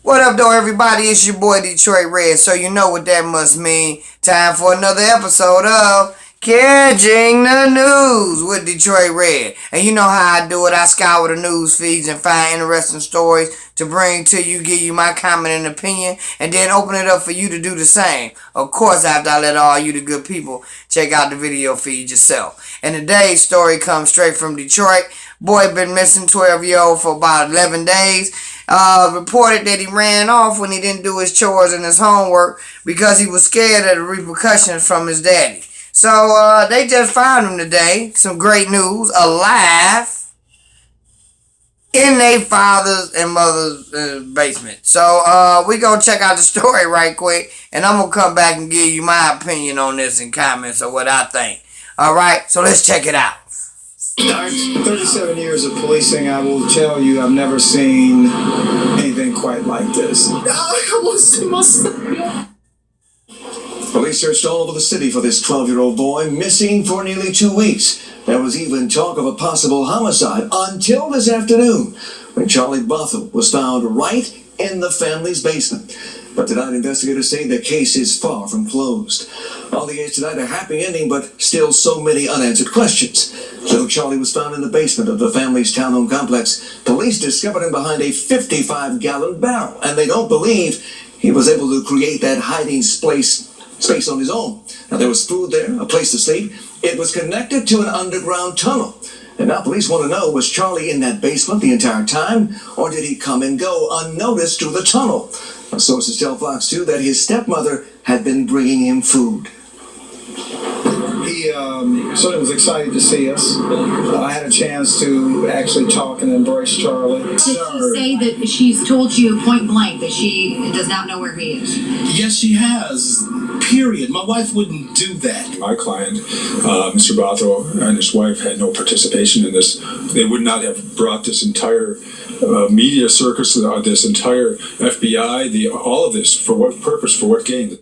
What up, though, everybody? It's your boy Detroit Red, so you know what that must mean. Time for another episode of Catching the News with Detroit Red. And you know how I do it. I scour the news feeds and find interesting stories to bring to you, give you my comment and opinion, and then open it up for you to do the same. Of course, after I let all you, the good people, check out the video feed yourself. And today's story comes straight from Detroit. Boy been missing, 12-year-old, for about 11 days. Reported that he ran off when he didn't do his chores and his homework because he was scared of the repercussions from his daddy. So they just found him today. Some great news. Alive in their father's and mother's basement. So we gonna check out the story right quick, and I'm gonna come back and give you my opinion on this and comments of what I think. Alright, so let's check it out. 37 years of policing, I will tell you, I've never seen anything quite like this. I want to see my son. Police searched all over the city for this 12-year-old boy, missing for nearly 2 weeks. There was even talk of a possible homicide until this afternoon, when Charlie Bothell was found right in the family's basement. But tonight, investigators say the case is far from closed. All the age tonight, a happy ending, but still so many unanswered questions. Little Charlie was found in the basement of the family's townhome complex. Police discovered him behind a 55-gallon barrel, and they don't believe he was able to create that hiding space on his own. Now, there was food there, a place to sleep. It was connected to an underground tunnel. And now police want to know, was Charlie in that basement the entire time, or did he come and go unnoticed through the tunnel? Sources tell Fox 2 that his stepmother had been bringing him food. He certainly was excited to see us. I had a chance to actually talk and embrace Charlie. Did she say that she's told you point blank that she does not know where he is? Yes, she has. Period. My wife wouldn't do that. My client, Mr. Bothell, and his wife had no participation in this. They would not have brought this entire media circus, this entire FBI, all of this, for what purpose, for what gain?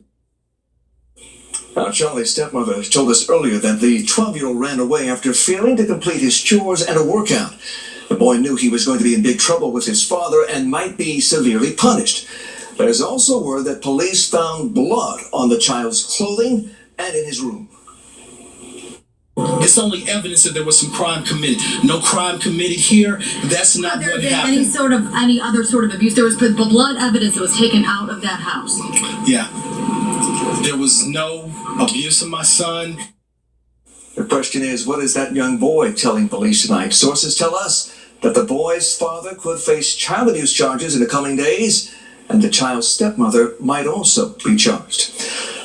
Now, Charlie's stepmother told us earlier that the 12-year-old ran away after failing to complete his chores and a workout. The boy knew he was going to be in big trouble with his father and might be severely punished. There's also word that police found blood on the child's clothing and in his room. It's only evidence that there was some crime committed. No crime committed here. That's not what happened. Any other sort of abuse? There was blood evidence that was taken out of that house. Yeah. There was no abuse of my son. The question is, what is that young boy telling police tonight? Sources tell us that the boy's father could face child abuse charges in the coming days, and the child's stepmother might also be charged.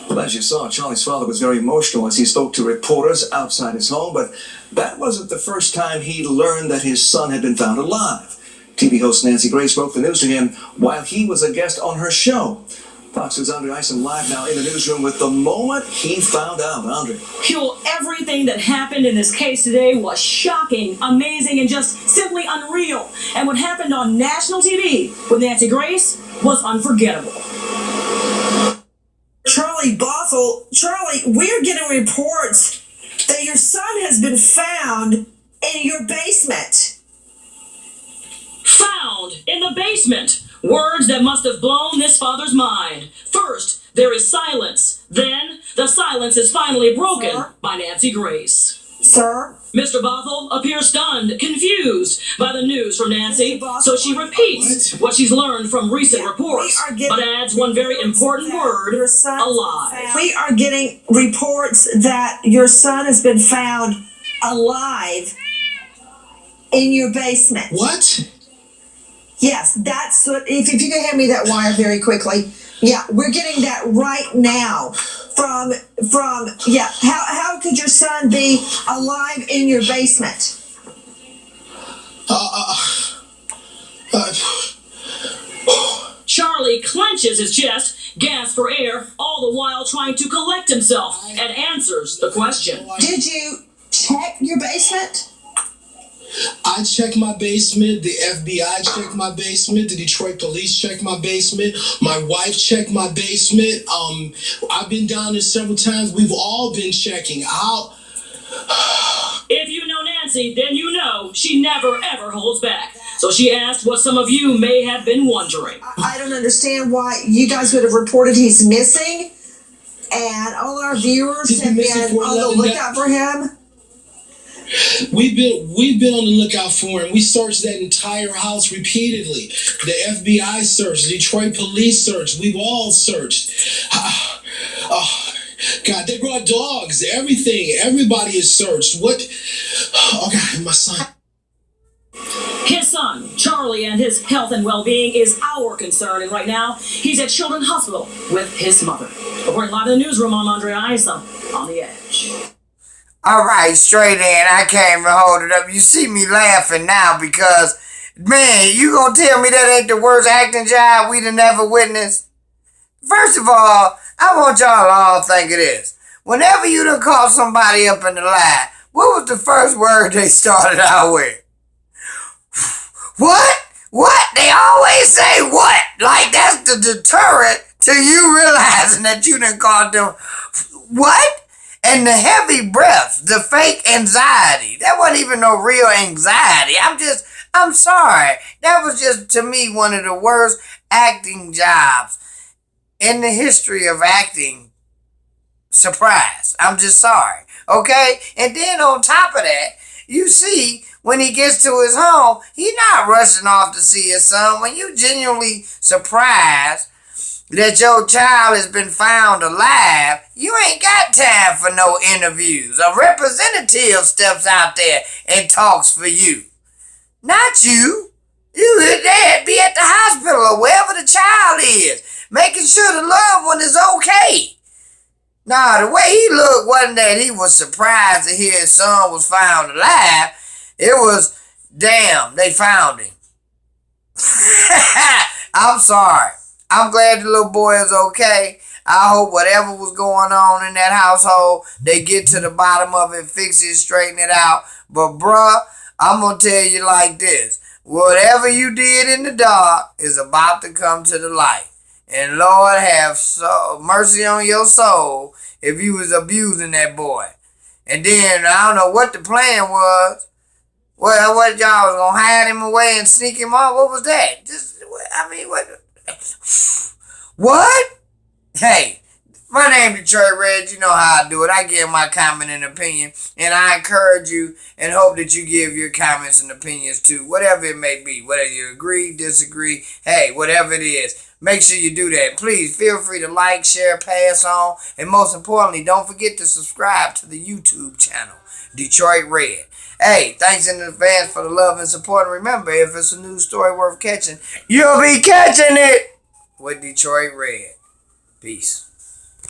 Well, as you saw, Charlie's father was very emotional as he spoke to reporters outside his home, but that wasn't the first time he learned that his son had been found alive. TV host Nancy Grace broke the news to him while he was a guest on her show. Fox's Andre Ison live now in the newsroom with the moment he found out. Andre. Hugh, everything that happened in this case today was shocking, amazing, and just simply unreal. And what happened on national TV with Nancy Grace was unforgettable. Charlie Bothell, Charlie, we're getting reports that your son has been found in your basement. Found in the basement. Words that must have blown this father's mind. First, there is silence. Then, the silence is finally broken by Nancy Grace. Sir? Mr. Bothell appears stunned, confused by the news from Nancy, so she repeats what she's learned from recent reports, but adds one very important word, alive. We are getting reports that your son has been found alive in your basement. What? Yes, that's what, if you can hand me that wire very quickly. Yeah, we're getting that right now from how could your son be alive in your basement? Charlie clenches his chest, gasps for air, all the while trying to collect himself, and answers the question. Did you check your basement? I checked my basement, the FBI checked my basement, the Detroit police checked my basement, my wife checked my basement. I've been down there several times. We've all been checking. If you know Nancy, then you know she never ever holds back. So she asked what some of you may have been wondering. I don't understand why you guys would have reported he's missing, and all our viewers He's have been missing been for on the 11 lookout for him. We've been on the lookout for him. We searched that entire house repeatedly. The FBI searched, the Detroit police searched. We've all searched. Oh, God, they brought dogs, everything. Everybody is searched. What? Oh, God, my son. His son, Charlie, and his health and well-being is our concern, and right now, he's at Children's Hospital with his mother. Reporting live in the newsroom, I'm Andrea Isa on The Edge. All right, straight in. I can't even hold it up. You see me laughing now because, man, you gonna tell me that ain't the worst acting job we done ever witnessed? First of all, I want y'all to all think of this. Whenever you done call somebody up in the lie, what was the first word they started out with? What? What? They always say what? Like that's the deterrent to you realizing that you done called them what? And the heavy breaths, the fake anxiety. That wasn't even no real anxiety. I'm sorry. That was just, to me, one of the worst acting jobs in the history of acting. Surprise. I'm just sorry. Okay? And then on top of that, you see, when he gets to his home, he's not rushing off to see his son. When you genuinely surprised that your child has been found alive, you ain't got time for no interviews. A representative steps out there and talks for you. Not you. You there, be at the hospital or wherever the child is, making sure the loved one is okay. Nah, the way he looked wasn't that he was surprised to hear his son was found alive. It was, damn, they found him. I'm sorry. I'm glad the little boy is okay. I hope whatever was going on in that household, they get to the bottom of it, fix it, straighten it out. But bruh, I'm going to tell you like this. Whatever you did in the dark is about to come to the light. And Lord have mercy on your soul if you was abusing that boy. And then, I don't know what the plan was. What y'all was going to hide him away and sneak him off? What was that? What? Hey, my name is Detroit Red. You know how I do it. I give my comment and opinion, and I encourage you and hope that you give your comments and opinions too, whatever it may be. Whether you agree, disagree, hey, whatever it is, make sure you do that. Please feel free to like, share, pass on, and most importantly, don't forget to subscribe to the YouTube channel, Detroit Red. Hey, thanks in advance for the love and support. And remember, if it's a news story worth catching, you'll be catching it with Detroit Red. Peace.